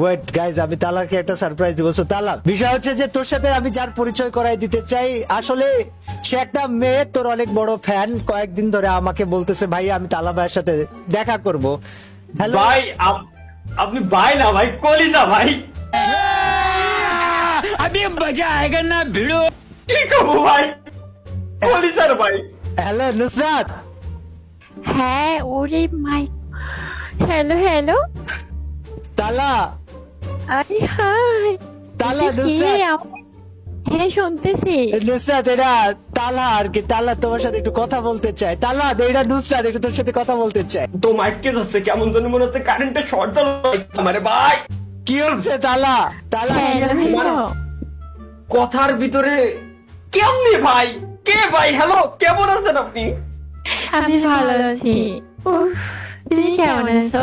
Wait guys, আমি তালাকে একটা সারপ্রাইজ দিব। সো তালা, বিষয় হচ্ছে যে তোর সাথে আমি যার পরিচয় করাই দিতে চাই, আসলে সে একটা মেয়ে, তোর অনেক বড় ফ্যান। কয়েকদিন ধরে আমাকে বলতেছে ভাই আমি তালা ভাইয়ের সাথে দেখা করব। হ্যালো ভাই আপনি ভাই না ভাই, কলিজা ভাই। अभी मजा आएगा ना भिड़ो। কি করবো ভাই, কলিজার ভাই। হ্যালো নুসরাত। হ্যাঁ, ওরে মাই, হ্যালো হ্যালো, তালা আরে হাই, তালা এটা কে? নুসরাত, হ্যাঁ শুনতেছি। নুসরাত এটা তালা আর কি। তালা তোমার সাথে একটু কথা বলতে চাই। তালা এটা নুসরাত একটু তোর সাথে কথা বলতে চাই। তো মাইককে যাচ্ছে কেমন জানি মনে হচ্ছে কারেন্টের শর্ট দিল আমারে ভাই। কি হচ্ছে তালা? তালা কি হ্যালো, হচ্ছে? হ্যালো। কথার ভিতরে কেমনি ভাই, কে ভাই? হ্যালো, কেমন আছেন আপনি? আমি ভালো আছি। উফ, তুমি কেমন আছো?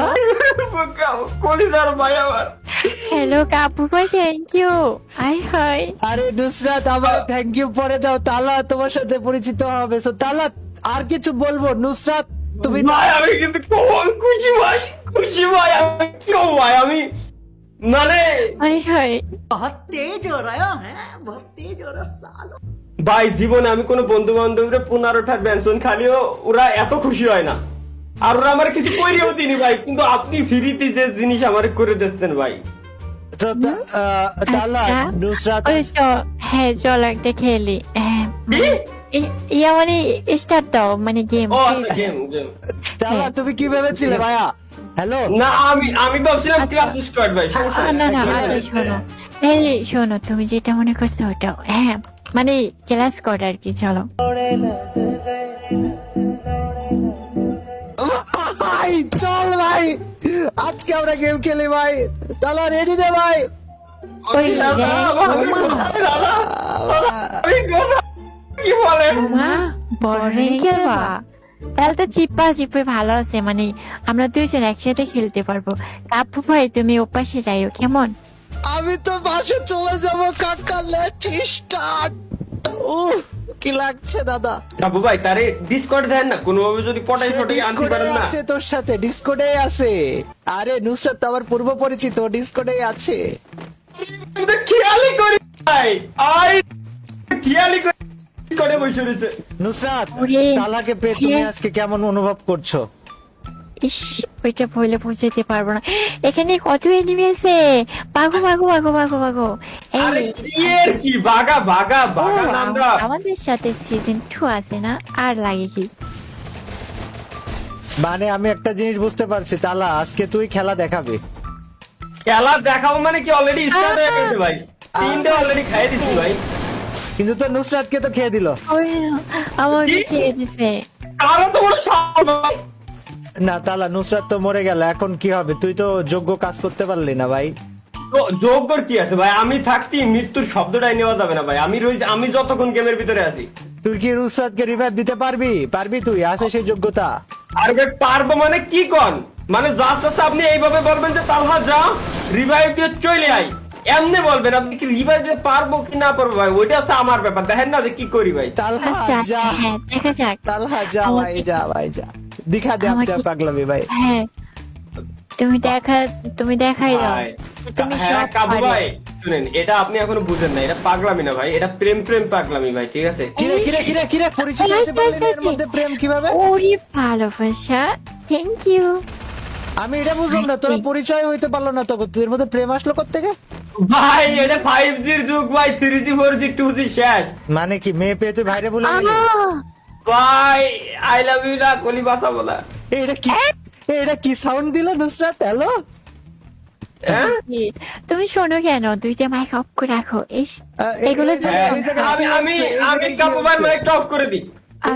কলিজার ভাই আমার। হ্যালো কাপু ভাই, থ্যাংক ইউ। আই হাই, আরে নুসরাত, আমার থ্যাংক ইউ পরে দাও। তালা তোমার সাথে পরিচিত হবে। সো তালা, আর কিছু বলবো? নুসরাত তুমি ভাই আমি কিন্তু খুব খুশি ভাই, খুশি ভাই। আমি কেউ ভাই, আমি মানে আই হাই। ভাই জীবনে আমি কোনো বন্ধু বান্ধবরা 15টার বেনশন খালিও ওরা এত খুশি হয় না। আর ওরা আমার কিছু করিও দিনি ভাই, কিন্তু আপনি ফ্রিতে যে জিনিস আমার করে দিচ্ছেন ভাই। তো তালা আচ্ছা, নুসরাত ওই হ্যাঁ চল একটা খেলি। হ্যাঁ কি? ইয়া মানে স্টার্ট দাও, মানে গেম। ও আচ্ছা, গেম গেম। তালা তুমি কি ভেবেছিলে ভাইয়া? হ্যালো না আমি ভাবছিলাম ক্লাস স্টার্ট ভাই, সমস্যা না নেই। না, আচ্ছা শোনো, এই শোনো, তুমি যেটা মনে করছো ওটাও, হ্যাঁ মানে ক্লাস কর আর কি, চলো। ভাই চল ভাই, আজকে আমরা গেম খেলি ভাই। তালা রেডি রে ভাই? ওই দাদা, দাদা, আমি কথা কি বলেন? মা বড় রেঞ্জ খেলবা? তাহলে তো চিপ্পা চিপ্পে ভালো আছে, মানে আমরা দুইজন একসাথে খেলতে পারবো। কাপু ভাই তুমি ওপাশে যাইও, কেমন? আমি তো বাসে চলে যাব কাকা। Let start. উফ কি লাগছে দাদা। বাবু ভাই তারে ডিসকর্ড দেন না, কোনোভাবে যদি পটাই ফটাই আনতে ডিসকর্ডে পারেন না। আছে, তোর সাথে ডিসকর্ডে আছে। আরে নুসরাত তো আমার পূর্ব পরিচিত, ডিসকর্ডে আছে। আমি তো খেয়ালই করি ভাই, আই খেয়ালই করে বসে রয়েছে। নুসরাত, ওরে, তালাকে পেয়ে তুমি হ্যাঁ। আজকে কেমন অনুভব করছো? ইস, ওইটা বলে বুঝাইতে পারবো না। এখানে কত এনিমি আছে, ভাগো ভাগো ভাগো ভাগো ভাগো। আরে এই কি এর কি, বাগা বাগা ও, বাগা নামরা। আমাদের সাথে সিজন 2 আছে না, আর লাগে কি? মানে আমি একটা জিনিস বুঝতে পারছি, তালা আজকে তুই খেলা দেখাবি। খেলা দেখাবো মানে কি অলরেডি স্টার্ট হয়ে গেছে ভাই, তিনটে অলরেডি খাইয়ে দিচ্ছি ভাই। কিন্তু তো নুসরাতকে তো খেয়ে দিল। ওই আমাকে কি? খেয়ে দিছে। কারো তো বড় সম্ভব। না তালা, নুসরাত তো মরে গেল, এখন কি হবে? তুই তো যোগ্য কাজ করতে পারলি না ভাই। যোগ্যর কি আছে ভাই, আমি থাকতি মৃত্যুর শব্দটাই নেওয়া যাবে না ভাই। আমি যতক্ষণ গেমের ভিতরে আছি। তুই কি নুসরাতকে রিভাইভ দিতে পারবি? পারবি তুই? আছে সেই যোগ্যতা? আর ভাই পারবো মানে কি কন, মানে জাস্ট আছে আপনি এইভাবে বলবেন যে তালহা যা রিভাইভ দিয়ে চলে আই, এমনি বলবেন। আপনি কি রিভাইভ দিয়ে পারবো কি না পারবো ভাই, ওইটা হচ্ছে আমার ব্যাপার। দেখেন না যে কি করি ভাই। তালহা আচ্ছা যা, হ্যাঁ, দেখা যাক। তালহা যা ভাই, আমাকে- যা ভাই যা, দিখা দে আমাকে- আপনি পাগলামি ভাই। হ্যাঁ, তুমি দেখাই দাও ভাই, যে তুমি হ্যাঁ সব কাবু পারো। ভাই শুনেন, এটা আপনি এখনো বুঝেন না, এটা পাগলামি না ভাই, এটা প্রেম প্রেম পাগলামি ভাই, ঠিক আছে? কিরে কিরে কিরে কিরে, পরিচয় দিতে পারলি না, এর মধ্যে প্রেম কিভাবে? ওরে ভালোবাসা, থ্যাংক ইউ। আমি এটা বুঝলাম না, তোরা পরিচয় হইতে পারলো না তো, এর মধ্যে প্রেম আসলো কোত্থেকে? ভাই এটা 5G-র যুগ ভাই, 3G 4G 2G শেষ মানে কি মেয়ে পেয়ে তুই ভাইরে বলে গেলি? ভাই। আই লাভ ইউ না কলি বাসা বলা। এটা কি সাউন্ড দিল নুসরাত? হ্যালো হ্যাঁ? তুমি শোনো কেন, দুইটা মাইক অফ করে রাখো। এগুলো তো- হ্যাঁ, এই জায়গায় আমি কি আমি হচ্ছে? এই আমি জায়গায় কি কাবু ভাই হচ্ছে? মাইকটা অফ করে দিই।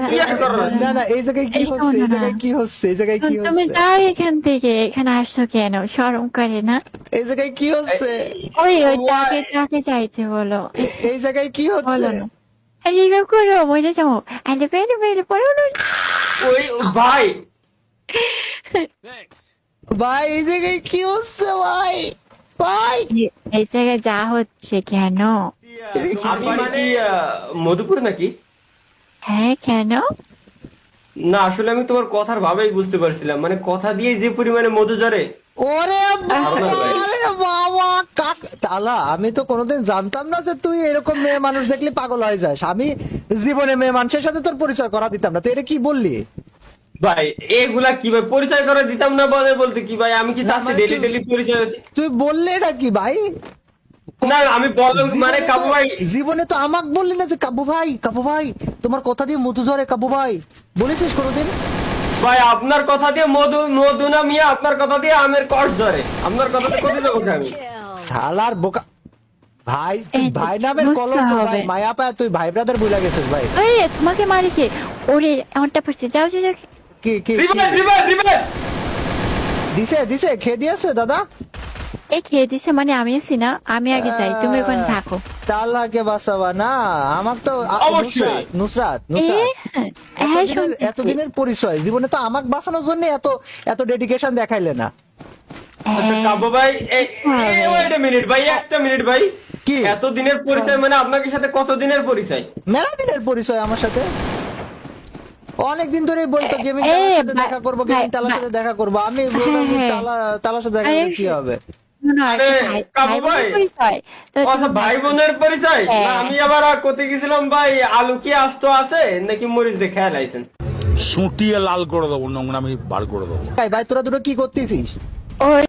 কি আর করার? না না, এই জায়গায় কি এই হচ্ছে? এই শোনো না। জায়গায় কি হচ্ছে? এই জায়গায় কি তুমি হচ্ছে? যাও এখান থেকে, এখানে আসছো কেন, শরম করে না? এই জায়গায় কি হচ্ছে? ওই তাকে চাইছে বলো, এই জায়গায় কি বলো হচ্ছে? না। রিভিউ করো, মজা যাও। আলে পেলে পেলে পড়ো না। ওই ভাই ভাই এই জায়গায় কি হচ্ছে ভাই? ভাই এই জায়গায় যা হচ্ছে কেন? আমি মানে মধুপুর নাকি? হ্যাঁ কেন? না আসলে আমি তোমার কথার ভাবেই বুঝতে পারছিলাম, মানে কথা দিয়ে যে পরিমাণে মধু ঝরে। ওরে ভালো না ভাই। আরে বাবা তালা, আমি তো কোনোদিন জানতাম না যে তুই এরকম মেয়ে মানুষ দেখলে পাগল হয়ে যাস। আমি জীবনে মেয়ে মানুষের সাথে তোর পরিচয় করা দিতাম না। তুই এটা কি বললি? ভাই এগুলা কি ভাই, পরিচয় করে দিতাম না বলতে কি ভাই, আমি কি চাচ্ছি মানে ডেলি তুই- ডেলি পরিচয় দিতে? তুই বললে এটা কি ভাই? না আমি বল মানে জীবনে কাবু তো- ভাই, জীবনে তো আমাকে বললি না যে কাবু ভাই তোমার কথা দিয়ে মধু ধরে, কাবু ভাই বলেছিস কোনোদিন? ভাই আপনার কথা দিয়ে মধু না মিয়া, আপনার কথা দিয়ে আমের কষ ধরে, আপনার কথা দিয়ে কোথায় যাবো আমি? শালার বোকা ভাই, তুই এই, ভাই নামের বুঝতে কলঙ্ক ভাই, হবে। মায়া পায়া তুই ভাই ব্রাদার বুঝলা গেছিস ভাই। এই তোমাকে মারি কে? ওরে আমারটা পড়ছে, যাও যাও যাও। কি কি রিভাইভ দিছে খেয়ে দিয়েছে দাদা? এই খেয়ে দিছে মানে আমি আছি না, আমি আগে যাই, তুমি ওখানে থাকো। তালাকে বাঁচাবা না আমার তো অবশ্যই। নুসরাত হ্যাঁ শুনতেছি। এতদিনের পরিচয়, জীবনে তো আমাকে বাঁচানোর জন্য এত ডেডিকেশন দেখাইলে না। আচ্ছা হ্যাঁ। কাবু ভাই ওয়েট এ মিনিট ভাই, একটা মিনিট ভাই, কি? এত দিনের পরিচয় মানে আপনাকে সাথে কত দিনের পরিচয়? মেলা দিনের পরিচয় আমার সাথে, অনেকদিন ধরে বলতো গেমিং এ, তালার সাথে ভাই, দেখা করবো, গেমিং তালার ভাই, সাথে দেখা করবো। আমি বললাম যে হ্যাঁ। তালার সাথে দেখা করলে কি হবে? না, আরে, কাবু ভাই বোনের ভাই। পরিচয়। তো আচ্ছা ভাই বোনের পরিচয় না, হ্যাঁ। আমি আবার কোথায় গেছিলাম ভাই, আলু কি আস্ত আছে নাকি মরিচ দিয়ে খেয়াল আইছেন? সুটিয়ে লাল করে দেবো, নোংরামি বার করে দেবো। ভাই তোরা দুটো কি করতেছিস? ওই